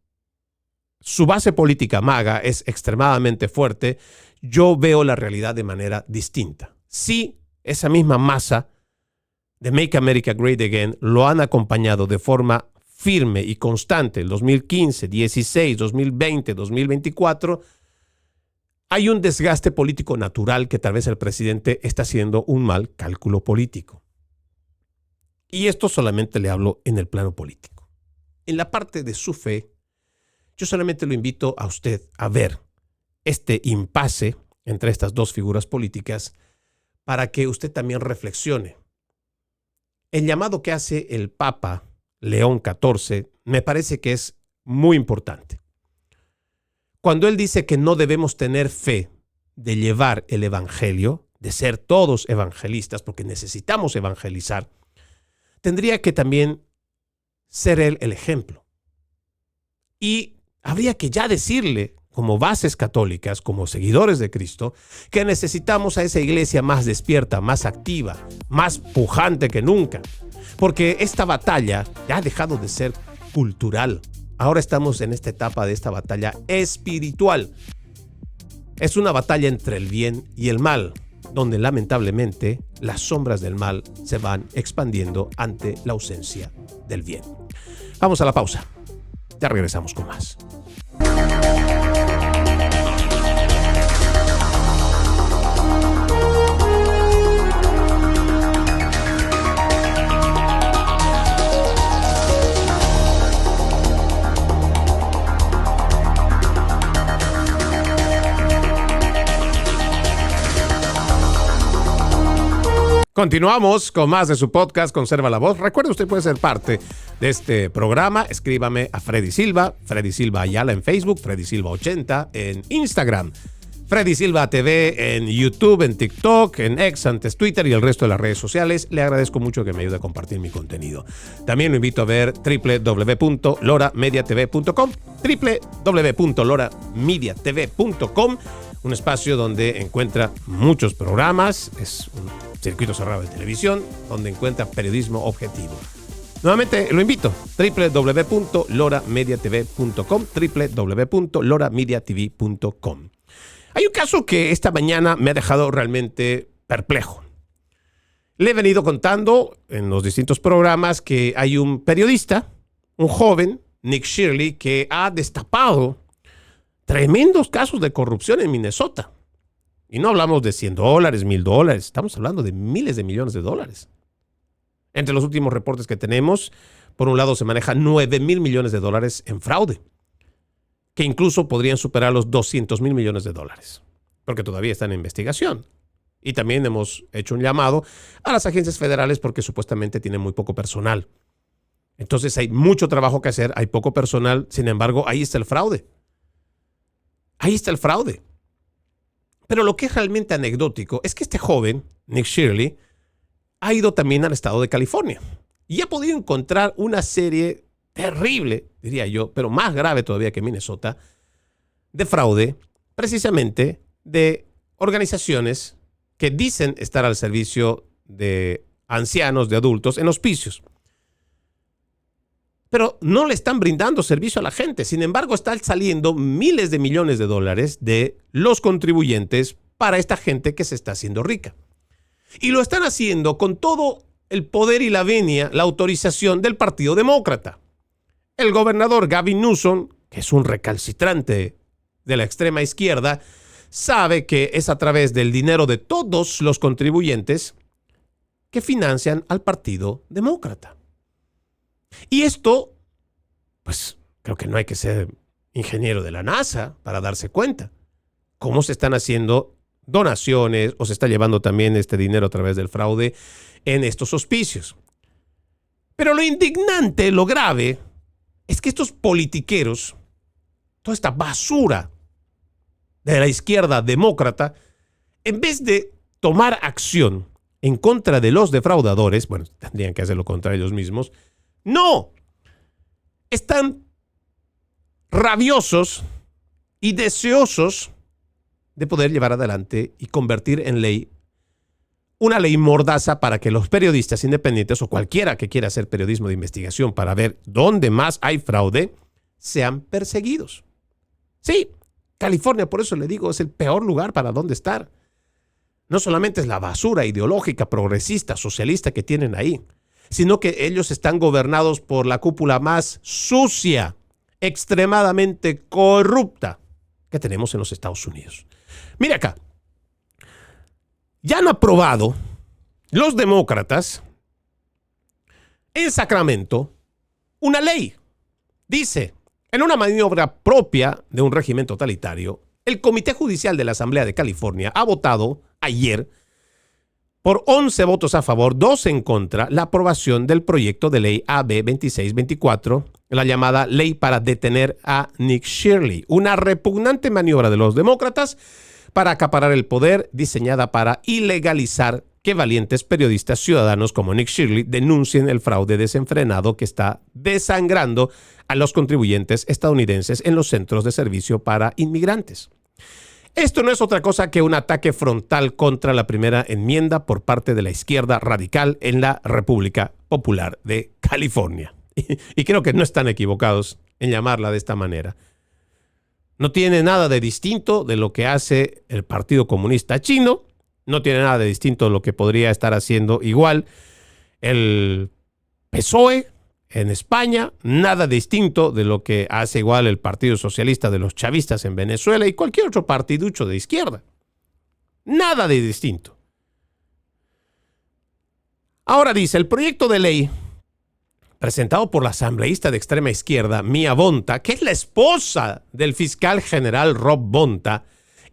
su base política MAGA es extremadamente fuerte, yo veo la realidad de manera distinta. Sí, esa misma masa de Make America Great Again lo han acompañado de forma firme y constante el 2015, 16, 2020, 2024, hay un desgaste político natural que tal vez el presidente está haciendo un mal cálculo político. Y esto solamente le hablo en el plano político. En la parte de su fe, yo solamente lo invito a usted a ver este impasse entre estas dos figuras políticas para que usted también reflexione. El llamado que hace el Papa León XIV me parece que es muy importante. Cuando él dice que no debemos tener fe de llevar el evangelio, de ser todos evangelistas, porque necesitamos evangelizar, tendría que también ser él el ejemplo. Y habría que ya decirle, como bases católicas, como seguidores de Cristo, que necesitamos a esa iglesia más despierta, más activa, más pujante que nunca. Porque esta batalla ya ha dejado de ser cultural. Ahora estamos en esta etapa de esta batalla espiritual. Es una batalla entre el bien y el mal, donde lamentablemente las sombras del mal se van expandiendo ante la ausencia del bien. Vamos a la pausa. Ya regresamos con más. Continuamos con más de su podcast Conserva la Voz. Recuerde, usted puede ser parte de este programa. Escríbame a Freddy Silva Ayala en Facebook, Freddy Silva 80 en Instagram, Freddy Silva TV en YouTube, en TikTok, en X, antes Twitter y el resto de las redes sociales. Le agradezco mucho que me ayude a compartir mi contenido. También lo invito a ver www.loramediatv.com, www.loramediatv.com, un espacio donde encuentra muchos programas. Es un circuito cerrado de televisión donde encuentra periodismo objetivo. Nuevamente lo invito, www.loramediatv.com, www.loramediatv.com. Hay un caso que esta mañana me ha dejado realmente perplejo. Le he venido contando en los distintos programas que hay un periodista, un joven, Nick Shirley, que ha destapado tremendos casos de corrupción en Minnesota. Y no hablamos de $100, $1,000, estamos hablando de miles de millones de dólares. Entre los últimos reportes que tenemos, por un lado se maneja $9,000 millones en fraude, que incluso podrían superar los $200,000 millones, porque todavía están en investigación. Y también hemos hecho un llamado a las agencias federales porque supuestamente tienen muy poco personal. Entonces hay mucho trabajo que hacer, hay poco personal, sin embargo, ahí está el fraude. Ahí está el fraude. Pero lo que es realmente anecdótico es que este joven, Nick Shirley, ha ido también al estado de California y ha podido encontrar una serie terrible, diría yo, pero más grave todavía que Minnesota, de fraude, precisamente de organizaciones que dicen estar al servicio de ancianos, de adultos, en hospicios. Pero no le están brindando servicio a la gente. Sin embargo, están saliendo miles de millones de dólares de los contribuyentes para esta gente que se está haciendo rica. Y lo están haciendo con todo el poder y la venia, la autorización del Partido Demócrata. El gobernador Gavin Newsom, que es un recalcitrante de la extrema izquierda, sabe que es a través del dinero de todos los contribuyentes que financian al Partido Demócrata. Y esto, pues creo que no hay que ser ingeniero de la NASA para darse cuenta. Cómo se están haciendo donaciones o se está llevando también este dinero a través del fraude en estos hospicios. Pero lo indignante, lo grave, es que estos politiqueros, toda esta basura de la izquierda demócrata, en vez de tomar acción en contra de los defraudadores, bueno, tendrían que hacerlo contra ellos mismos, no, están rabiosos y deseosos de poder llevar adelante y convertir en ley una ley mordaza para que los periodistas independientes o cualquiera que quiera hacer periodismo de investigación para ver dónde más hay fraude, sean perseguidos. Sí, California, por eso le digo, es el peor lugar para dónde estar. No solamente es la basura ideológica, progresista, socialista que tienen ahí, sino que ellos están gobernados por la cúpula más sucia, extremadamente corrupta que tenemos en los Estados Unidos. Mira acá, ya han aprobado los demócratas en Sacramento una ley. Dice, en una maniobra propia de un régimen totalitario, el Comité Judicial de la Asamblea de California ha votado ayer por 11 votos a favor, 2 en contra, la aprobación del proyecto de ley AB 2624, la llamada ley para detener a Nick Shirley, una repugnante maniobra de los demócratas para acaparar el poder, diseñada para ilegalizar que valientes periodistas ciudadanos como Nick Shirley denuncien el fraude desenfrenado que está desangrando a los contribuyentes estadounidenses en los centros de servicio para inmigrantes. Esto no es otra cosa que un ataque frontal contra la primera enmienda por parte de la izquierda radical en la República Popular de California. Y creo que no están equivocados en llamarla de esta manera. No tiene nada de distinto de lo que hace el Partido Comunista Chino, no tiene nada de distinto de lo que podría estar haciendo igual el PSOE en España, nada distinto de lo que hace igual el Partido Socialista de los chavistas en Venezuela y cualquier otro partiducho de izquierda. Nada de distinto. Ahora dice, el proyecto de ley presentado por la asambleísta de extrema izquierda, Mia Bonta, que es la esposa del fiscal general Rob Bonta,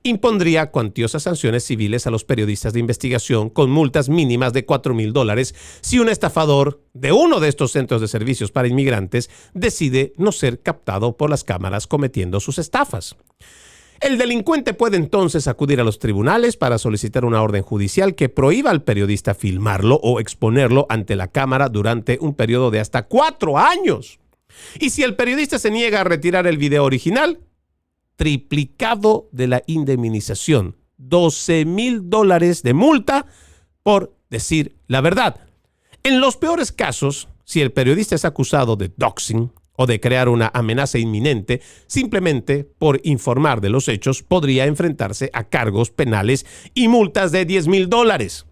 impondría cuantiosas sanciones civiles a los periodistas de investigación con multas mínimas de $4,000 si un estafador de uno de estos centros de servicios para inmigrantes decide no ser captado por las cámaras cometiendo sus estafas. El delincuente puede entonces acudir a los tribunales para solicitar una orden judicial que prohíba al periodista filmarlo o exponerlo ante la cámara durante un periodo de hasta 4 años. Y si el periodista se niega a retirar el video original, triplicado de la indemnización, $12,000 de multa por decir la verdad. En los peores casos, si el periodista es acusado de doxing o de crear una amenaza inminente, simplemente por informar de los hechos podría enfrentarse a cargos penales y multas de $10,000.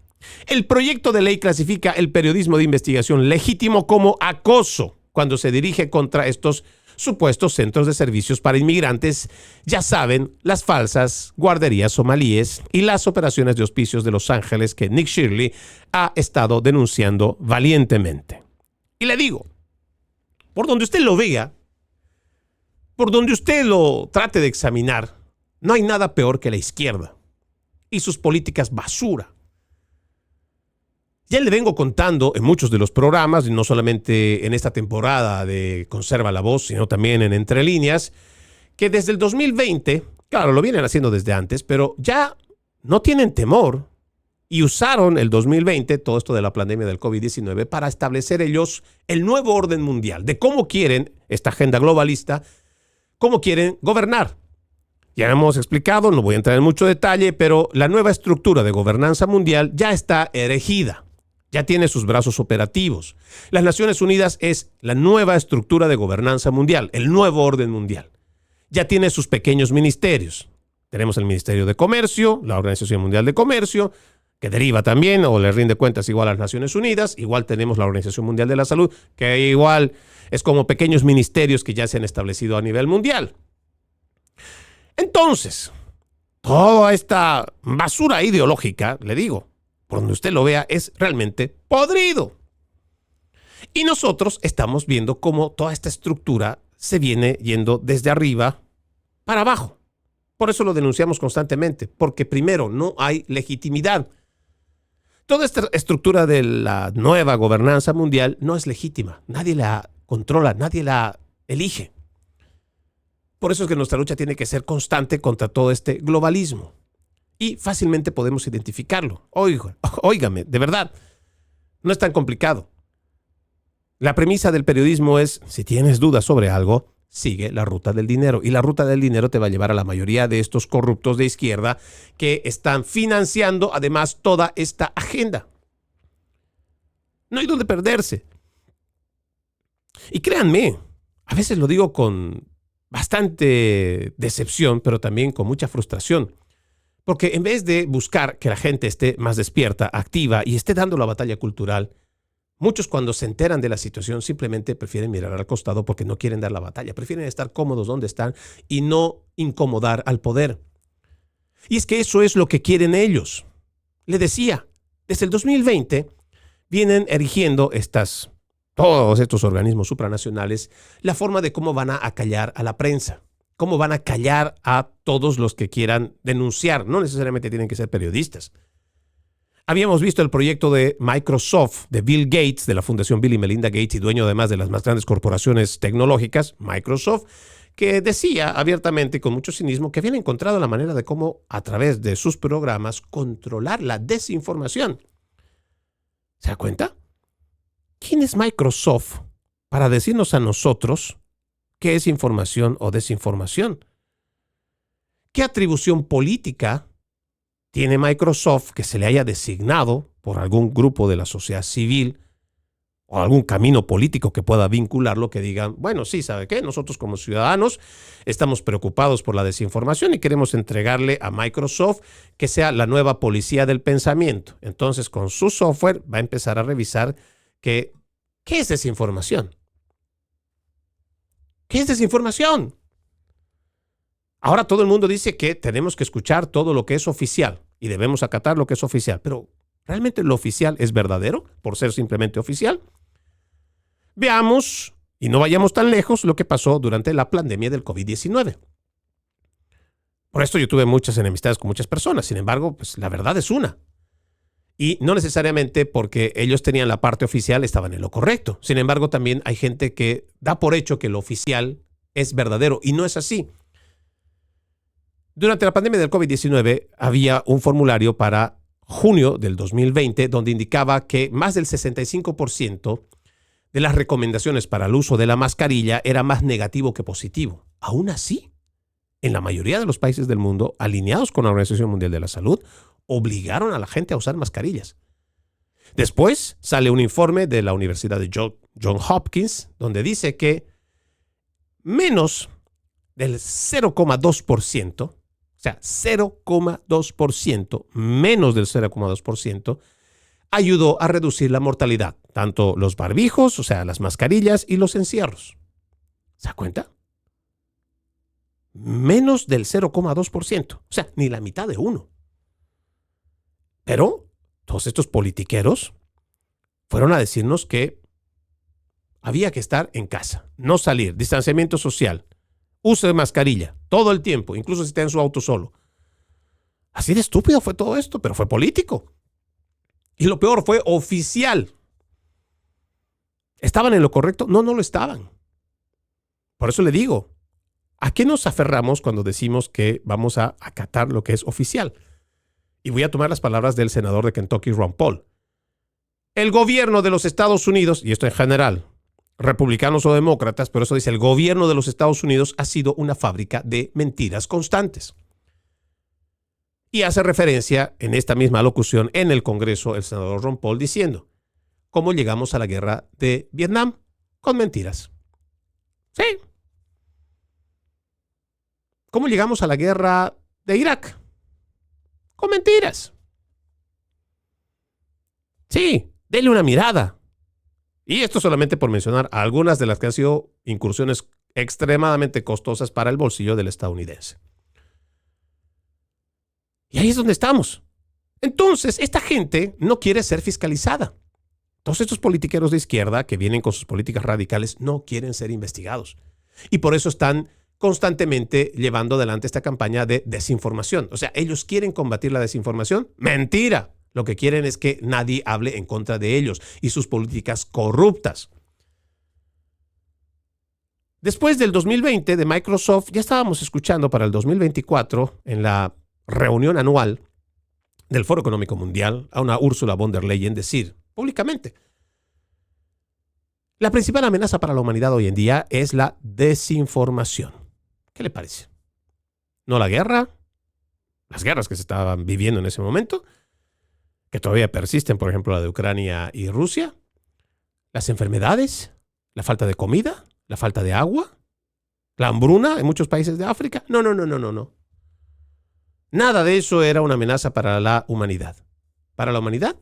El proyecto de ley clasifica el periodismo de investigación legítimo como acoso cuando se dirige contra estos supuestos centros de servicios para inmigrantes, ya saben, las falsas guarderías somalíes y las operaciones de hospicios de Los Ángeles que Nick Shirley ha estado denunciando valientemente. Y le digo, por donde usted lo vea, por donde usted lo trate de examinar, no hay nada peor que la izquierda y sus políticas basura. Ya le vengo contando en muchos de los programas, y no solamente en esta temporada de Conserva la Voz, sino también en Entre Líneas, que desde el 2020, claro, lo vienen haciendo desde antes, pero ya no tienen temor y usaron el 2020, todo esto de la pandemia del COVID-19, para establecer ellos el nuevo orden mundial, de cómo quieren esta agenda globalista, cómo quieren gobernar. Ya hemos explicado, no voy a entrar en mucho detalle, pero la nueva estructura de gobernanza mundial ya está erigida. Ya tiene sus brazos operativos. Las Naciones Unidas es la nueva estructura de gobernanza mundial, el nuevo orden mundial. Ya tiene sus pequeños ministerios. Tenemos el Ministerio de Comercio, la Organización Mundial de Comercio, que deriva también o le rinde cuentas igual a las Naciones Unidas. Igual tenemos la Organización Mundial de la Salud, que igual es como pequeños ministerios que ya se han establecido a nivel mundial. Entonces, toda esta basura ideológica, le digo, por donde usted lo vea, es realmente podrido. Y nosotros estamos viendo cómo toda esta estructura se viene yendo desde arriba para abajo. Por eso lo denunciamos constantemente, porque primero no hay legitimidad. Toda esta estructura de la nueva gobernanza mundial no es legítima. Nadie la controla, nadie la elige. Por eso es que nuestra lucha tiene que ser constante contra todo este globalismo. Y fácilmente podemos identificarlo. Óigame, de verdad, no es tan complicado. La premisa del periodismo es, si tienes dudas sobre algo, sigue la ruta del dinero. Y la ruta del dinero te va a llevar a la mayoría de estos corruptos de izquierda que están financiando además toda esta agenda. No hay donde perderse. Y créanme, a veces lo digo con bastante decepción, pero también con mucha frustración. Porque en vez de buscar que la gente esté más despierta, activa y esté dando la batalla cultural, muchos cuando se enteran de la situación simplemente prefieren mirar al costado porque no quieren dar la batalla. Prefieren estar cómodos donde están y no incomodar al poder. Y es que eso es lo que quieren ellos. Le decía, desde el 2020 vienen erigiendo todos estos organismos supranacionales la forma de cómo van a acallar a la prensa. ¿Cómo van a callar a todos los que quieran denunciar? No necesariamente tienen que ser periodistas. Habíamos visto el proyecto de Microsoft, de Bill Gates, de la Fundación Bill y Melinda Gates y dueño además de las más grandes corporaciones tecnológicas, Microsoft, que decía abiertamente con mucho cinismo que habían encontrado la manera de cómo, a través de sus programas, controlar la desinformación. ¿Se da cuenta? ¿Quién es Microsoft para decirnos a nosotros qué es información o desinformación? ¿Qué atribución política tiene Microsoft que se le haya designado por algún grupo de la sociedad civil o algún camino político que pueda vincularlo, que digan, bueno, sí, ¿sabe qué? Nosotros como ciudadanos estamos preocupados por la desinformación y queremos entregarle a Microsoft que sea la nueva policía del pensamiento. Entonces, con su software va a empezar a revisar qué es desinformación. ¿Qué es desinformación? Ahora todo el mundo dice que tenemos que escuchar todo lo que es oficial y debemos acatar lo que es oficial. Pero, ¿realmente lo oficial es verdadero por ser simplemente oficial? Veamos, y no vayamos tan lejos, lo que pasó durante la pandemia del COVID-19. Por esto yo tuve muchas enemistades con muchas personas. Sin embargo, pues la verdad es una. Y no necesariamente porque ellos tenían la parte oficial estaban en lo correcto. Sin embargo, también hay gente que da por hecho que lo oficial es verdadero y no es así. Durante la pandemia del COVID-19 había un formulario para junio del 2020 donde indicaba que más del 65% de las recomendaciones para el uso de la mascarilla era más negativo que positivo. Aún así, en la mayoría de los países del mundo, alineados con la Organización Mundial de la Salud, obligaron a la gente a usar mascarillas. Después sale un informe de la Universidad de Johns Hopkins donde dice que menos del 0,2%, o sea, 0,2%, menos del 0,2%, ayudó a reducir la mortalidad, tanto los barbijos, o sea, las mascarillas y los encierros. ¿Se da cuenta? Menos del 0,2%, o sea, ni la mitad de uno. Pero todos estos politiqueros fueron a decirnos que había que estar en casa, no salir, distanciamiento social, uso de mascarilla todo el tiempo, incluso si está en su auto solo. Así de estúpido fue todo esto, pero fue político. Y lo peor, fue oficial. ¿Estaban en lo correcto? No, no lo estaban. Por eso le digo, ¿a qué nos aferramos cuando decimos que vamos a acatar lo que es oficial? Y voy a tomar las palabras del senador de Kentucky, Ron Paul. El gobierno de los Estados Unidos, y esto en general, republicanos o demócratas, pero eso dice, el gobierno de los Estados Unidos ha sido una fábrica de mentiras constantes. Y hace referencia en esta misma locución en el Congreso el senador Ron Paul diciendo, ¿cómo llegamos a la guerra de Vietnam? Con mentiras. Sí. ¿Cómo llegamos a la guerra de Irak? Con mentiras. Sí, denle una mirada. Y esto solamente por mencionar algunas de las que han sido incursiones extremadamente costosas para el bolsillo del estadounidense. Y ahí es donde estamos. Entonces, esta gente no quiere ser fiscalizada. Todos estos politiqueros de izquierda que vienen con sus políticas radicales no quieren ser investigados. Y por eso están constantemente llevando adelante esta campaña de desinformación. O sea, ellos quieren combatir la desinformación. ¡Mentira! Lo que quieren es que nadie hable en contra de ellos y sus políticas corruptas. Después del 2020 de Microsoft, ya estábamos escuchando para el 2024, en la reunión anual del Foro Económico Mundial, a una Ursula von der Leyen decir públicamente: la principal amenaza para la humanidad hoy en día es la desinformación. ¿Qué le parece? No la guerra, las guerras que se estaban viviendo en ese momento, que todavía persisten, por ejemplo, la de Ucrania y Rusia, las enfermedades, la falta de comida, la falta de agua, la hambruna en muchos países de África. No. Nada de eso era una amenaza para la humanidad. Para la humanidad,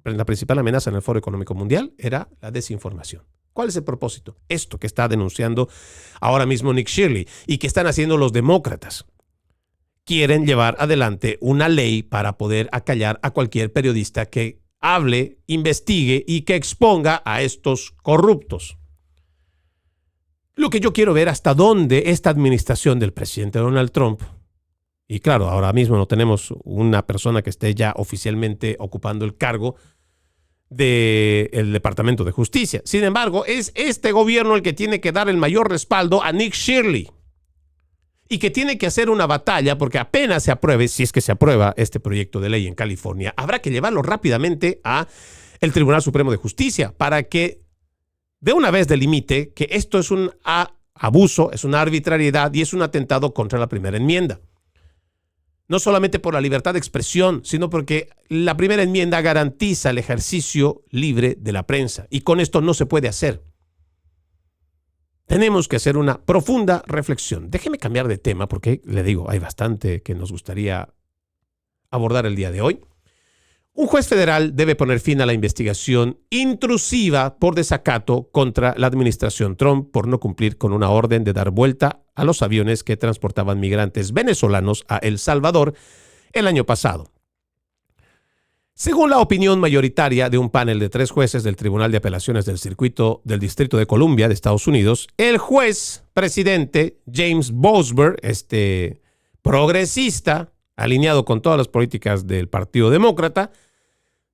la principal amenaza en el Foro Económico Mundial era la desinformación. ¿Cuál es el propósito? Esto que está denunciando ahora mismo Nick Shirley y que están haciendo los demócratas. Quieren llevar adelante una ley para poder acallar a cualquier periodista que hable, investigue y que exponga a estos corruptos. Lo que yo quiero ver hasta dónde esta administración del presidente Donald Trump, y claro, ahora mismo no tenemos una persona que esté ya oficialmente ocupando el cargo del Departamento de Justicia. Sin embargo, es este gobierno el que tiene que dar el mayor respaldo a Nick Shirley y que tiene que hacer una batalla porque apenas se apruebe, si es que se aprueba este proyecto de ley en California, habrá que llevarlo rápidamente a el Tribunal Supremo de Justicia para que de una vez delimite que esto es un abuso, es una arbitrariedad y es un atentado contra la primera enmienda. No solamente por la libertad de expresión, sino porque la primera enmienda garantiza el ejercicio libre de la prensa. Y con esto no se puede hacer. Tenemos que hacer una profunda reflexión. Déjeme cambiar de tema porque, le digo, hay bastante que nos gustaría abordar el día de hoy. Un juez federal debe poner fin a la investigación intrusiva por desacato contra la administración Trump por no cumplir con una orden de dar vuelta a los aviones que transportaban migrantes venezolanos a El Salvador el año pasado. Según la opinión mayoritaria de un panel de 3 jueces del Tribunal de Apelaciones del Circuito del Distrito de Columbia de Estados Unidos, el juez presidente James Bosber, progresista, alineado con todas las políticas del Partido Demócrata,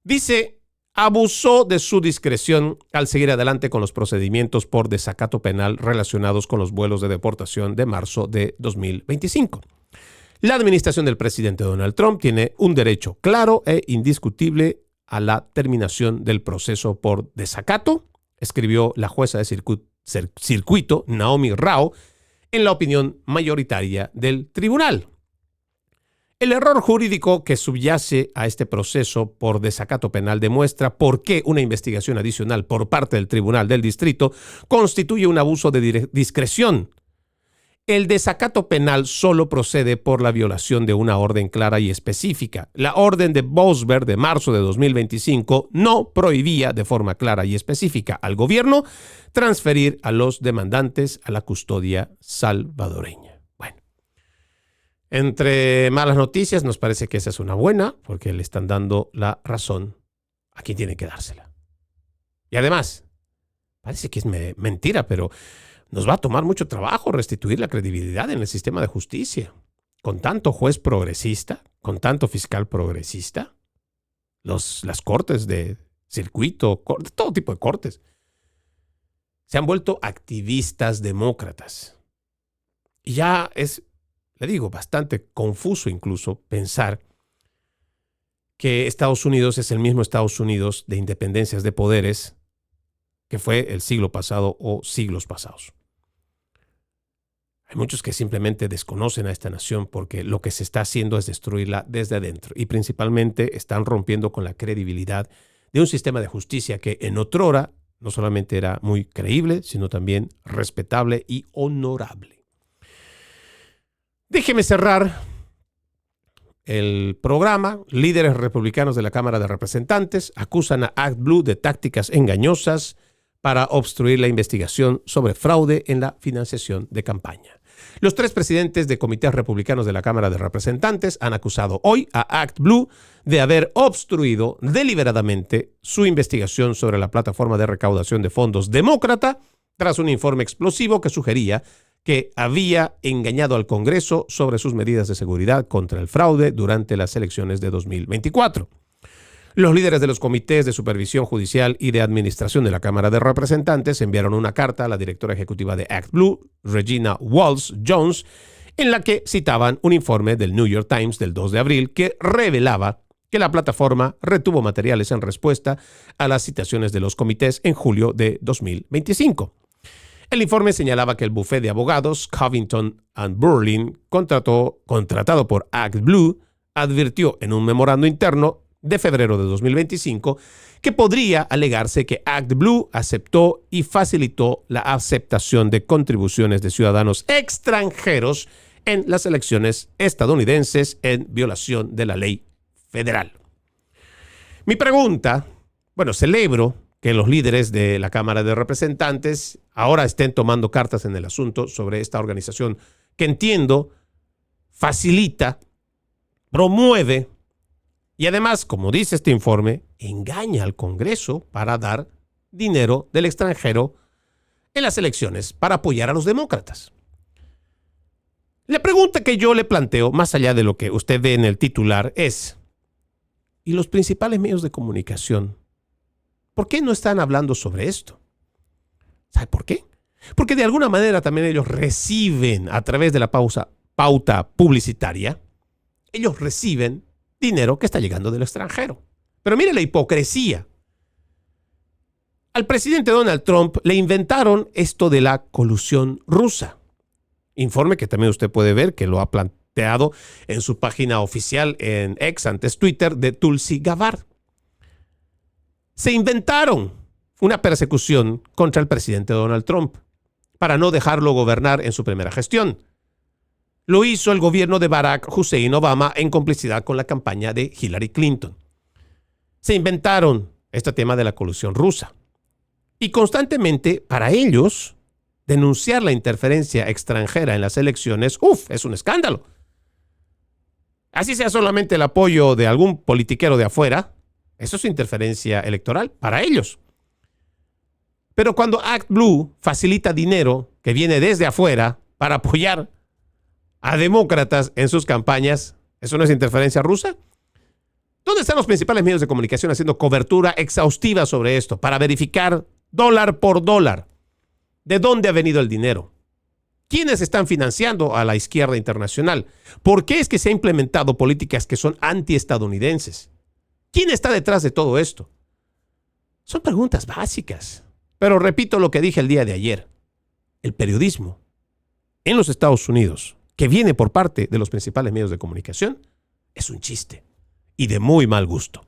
dice abusó de su discreción al seguir adelante con los procedimientos por desacato penal relacionados con los vuelos de deportación de marzo de 2025. La administración del presidente Donald Trump tiene un derecho claro e indiscutible a la terminación del proceso por desacato, escribió la jueza de circuito Naomi Rao en la opinión mayoritaria del tribunal. El error jurídico que subyace a este proceso por desacato penal demuestra por qué una investigación adicional por parte del Tribunal del Distrito constituye un abuso de discreción El desacato penal solo procede por la violación de una orden clara y específica. La orden de Bosberg de marzo de 2025 no prohibía de forma clara y específica al gobierno transferir a los demandantes a la custodia salvadoreña. Bueno, entre malas noticias nos parece que esa es una buena, porque le están dando la razón a quien tiene que dársela. Y además, parece que es mentira, pero nos va a tomar mucho trabajo restituir la credibilidad en el sistema de justicia. Con tanto juez progresista, con tanto fiscal progresista, las cortes de circuito, todo tipo de cortes, se han vuelto activistas demócratas. Y ya es, le digo, bastante confuso incluso pensar que Estados Unidos es el mismo Estados Unidos de independencias de poderes que fue el siglo pasado o siglos pasados. Hay muchos que simplemente desconocen a esta nación porque lo que se está haciendo es destruirla desde adentro y principalmente están rompiendo con la credibilidad de un sistema de justicia que en otrora no solamente era muy creíble, sino también respetable y honorable. Déjeme cerrar el programa. Líderes republicanos de la Cámara de Representantes acusan a ActBlue de tácticas engañosas para obstruir la investigación sobre fraude en la financiación de campaña. Los 3 presidentes de comités republicanos de la Cámara de Representantes han acusado hoy a ActBlue de haber obstruido deliberadamente su investigación sobre la plataforma de recaudación de fondos demócrata tras un informe explosivo que sugería que había engañado al Congreso sobre sus medidas de seguridad contra el fraude durante las elecciones de 2024. Los líderes de los comités de supervisión judicial y de administración de la Cámara de Representantes enviaron una carta a la directora ejecutiva de ActBlue, Regina Walls-Jones, en la que citaban un informe del New York Times del 2 de abril que revelaba que la plataforma retuvo materiales en respuesta a las citaciones de los comités en julio de 2025. El informe señalaba que el bufete de abogados Covington & Burling, contratado por ActBlue, advirtió en un memorando interno de febrero de 2025 que podría alegarse que ActBlue aceptó y facilitó la aceptación de contribuciones de ciudadanos extranjeros en las elecciones estadounidenses en violación de la ley federal. Mi pregunta, celebro que los líderes de la Cámara de Representantes ahora estén tomando cartas en el asunto sobre esta organización que entiendo facilita, promueve y además, como dice este informe, engaña al Congreso para dar dinero del extranjero en las elecciones para apoyar a los demócratas. La pregunta que yo le planteo, más allá de lo que usted ve en el titular, es: ¿y los principales medios de comunicación? ¿Por qué no están hablando sobre esto? ¿Sabe por qué? Porque de alguna manera también ellos reciben, a través de la pauta publicitaria, ellos reciben dinero que está llegando del extranjero. Pero mire la hipocresía. Al presidente Donald Trump le inventaron esto de la colusión rusa. Informe que también usted puede ver que lo ha planteado en su página oficial en X, antes Twitter, de Tulsi Gabbard. Se inventaron una persecución contra el presidente Donald Trump para no dejarlo gobernar en su primera gestión. Lo hizo el gobierno de Barack Hussein Obama en complicidad con la campaña de Hillary Clinton. Se inventaron este tema de la colusión rusa. Y constantemente, para ellos, denunciar la interferencia extranjera en las elecciones, es un escándalo. Así sea solamente el apoyo de algún politiquero de afuera, eso es interferencia electoral para ellos. Pero cuando ActBlue facilita dinero que viene desde afuera para apoyar a demócratas en sus campañas, ¿eso no es interferencia rusa? ¿Dónde están los principales medios de comunicación haciendo cobertura exhaustiva sobre esto para verificar dólar por dólar de dónde ha venido el dinero? ¿Quiénes están financiando a la izquierda internacional? ¿Por qué es que se han implementado políticas que son antiestadounidenses? ¿Quién está detrás de todo esto? Son preguntas básicas. Pero repito lo que dije el día de ayer. El periodismo en los Estados Unidos, que viene por parte de los principales medios de comunicación, es un chiste y de muy mal gusto.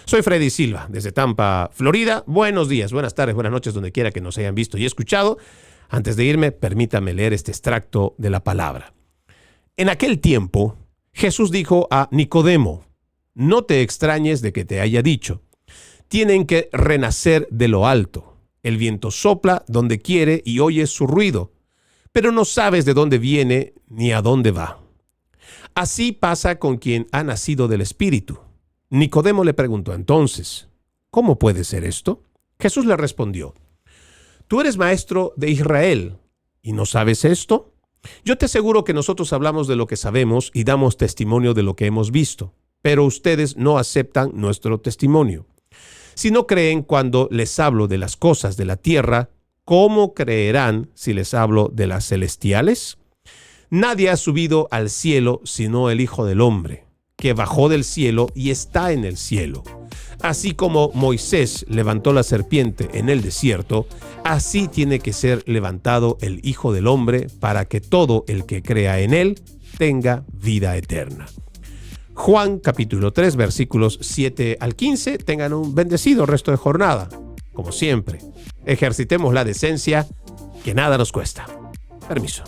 Soy Freddy Silva, desde Tampa, Florida. Buenos días, buenas tardes, buenas noches, donde quiera que nos hayan visto y escuchado. Antes de irme, permítame leer este extracto de la palabra. En aquel tiempo, Jesús dijo a Nicodemo: no te extrañes de que te haya dicho, tienen que renacer de lo alto. El viento sopla donde quiere y oyes su ruido, pero no sabes de dónde viene ni a dónde va. Así pasa con quien ha nacido del Espíritu. Nicodemo le preguntó entonces: ¿cómo puede ser esto? Jesús le respondió: tú eres maestro de Israel y no sabes esto. Yo te aseguro que nosotros hablamos de lo que sabemos y damos testimonio de lo que hemos visto, pero ustedes no aceptan nuestro testimonio. Si no creen cuando les hablo de las cosas de la tierra, ¿cómo creerán si les hablo de las celestiales? Nadie ha subido al cielo sino el Hijo del Hombre, que bajó del cielo y está en el cielo. Así como Moisés levantó la serpiente en el desierto, así tiene que ser levantado el Hijo del Hombre para que todo el que crea en él tenga vida eterna. Juan capítulo 3 versículos 7 al 15. Tengan un bendecido resto de jornada. Como siempre, ejercitemos la decencia, que nada nos cuesta. Permiso.